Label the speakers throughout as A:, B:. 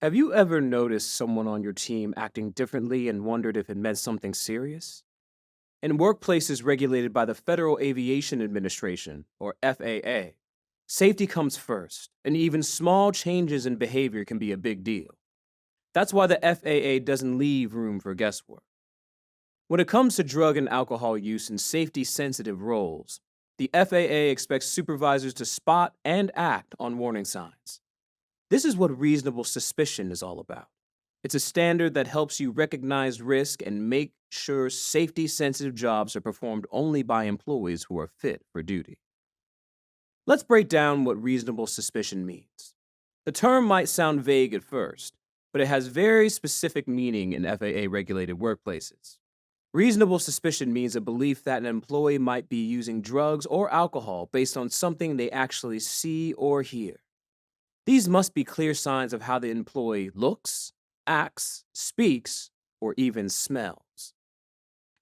A: Have you ever noticed someone on your team acting differently and wondered if it meant something serious? In workplaces regulated by the Federal Aviation Administration, or FAA, safety comes first, and even small changes in behavior can be a big deal. That's why the FAA doesn't leave room for guesswork. When it comes to drug and alcohol use in safety sensitive roles, the FAA expects supervisors to spot and act on warning signs. This is what reasonable suspicion is all about. It's a standard that helps you recognize risk and make sure safety sensitive jobs are performed only by employees who are fit for duty. Let's break down what reasonable suspicion means. The term might sound vague at first, but it has very specific meaning in FAA regulated workplaces. Reasonable suspicion means a belief that an employee might be using drugs or alcohol based on something they actually see or hear. These must be clear signs of how the employee looks, acts, speaks, or even smells.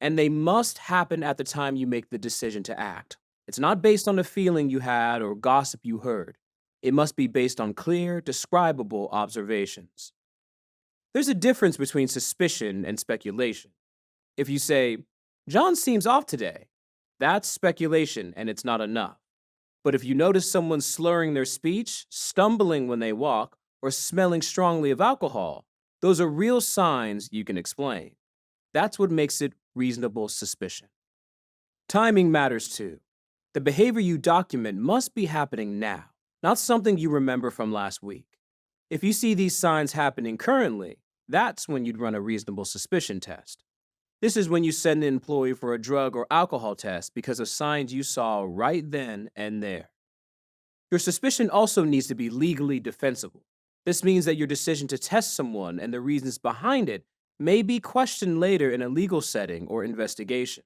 A: And they must happen at the time you make the decision to act. It's not based on a feeling you had or gossip you heard. It must be based on clear, describable observations. There's a difference between suspicion and speculation. If you say, John seems off today, that's speculation and it's not enough. But if you notice someone slurring their speech, stumbling when they walk, or smelling strongly of alcohol, those are real signs you can explain. That's what makes it reasonable suspicion. Timing matters too. The behavior you document must be happening now, not something you remember from last week. If you see these signs happening currently, that's when you'd run a reasonable suspicion test. This is when you send an employee for a drug or alcohol test because of signs you saw right then and there. Your suspicion also needs to be legally defensible. This means that your decision to test someone and the reasons behind it may be questioned later in a legal setting or investigation.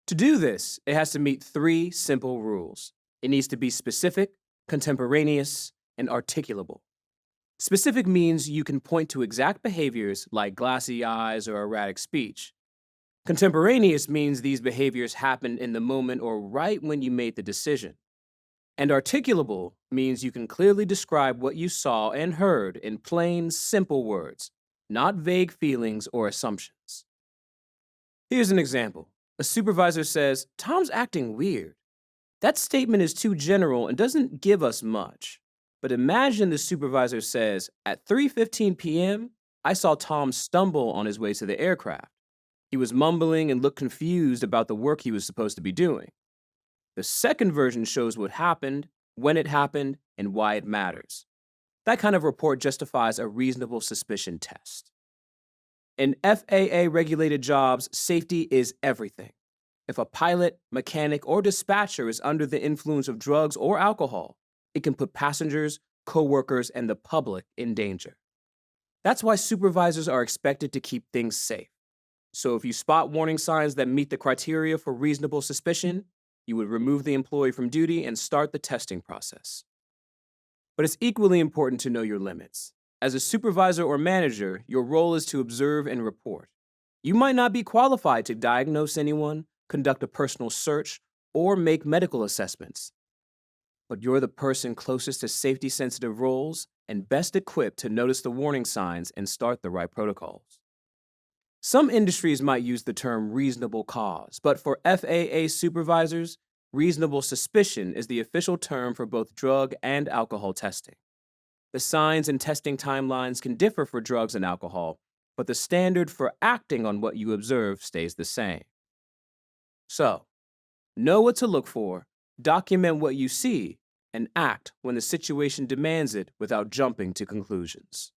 A: To do this, it has to meet three simple rules. It needs to be specific, contemporaneous, and articulable. Specific means you can point to exact behaviors like glassy eyes or erratic speech. Contemporaneous means these behaviors happened in the moment or right when you made the decision. And articulable means you can clearly describe what you saw and heard in plain, simple words, not vague feelings or assumptions. Here's an example. A supervisor says, Tom's acting weird. That statement is too general and doesn't give us much. But imagine the supervisor says, at 3:15 p.m., I saw Tom stumble on his way to the aircraft. He was mumbling and looked confused about the work he was supposed to be doing. The second version shows what happened, when it happened, and why it matters. That kind of report justifies a reasonable suspicion test. In FAA regulated jobs, safety is everything. If a pilot, mechanic, or dispatcher is under the influence of drugs or alcohol, it can put passengers, coworkers, and the public in danger. That's why supervisors are expected to keep things safe. So if you spot warning signs that meet the criteria for reasonable suspicion, you would remove the employee from duty and start the testing process. But it's equally important to know your limits. As a supervisor or manager, your role is to observe and report. You might not be qualified to diagnose anyone, conduct a personal search, or make medical assessments. But you're the person closest to safety-sensitive roles and best equipped to notice the warning signs and start the right protocols. Some industries might use the term reasonable cause, but for FAA supervisors, reasonable suspicion is the official term for both drug and alcohol testing. The signs and testing timelines can differ for drugs and alcohol, but the standard for acting on what you observe stays the same. So, know what to look for, document what you see, and act when the situation demands it without jumping to conclusions.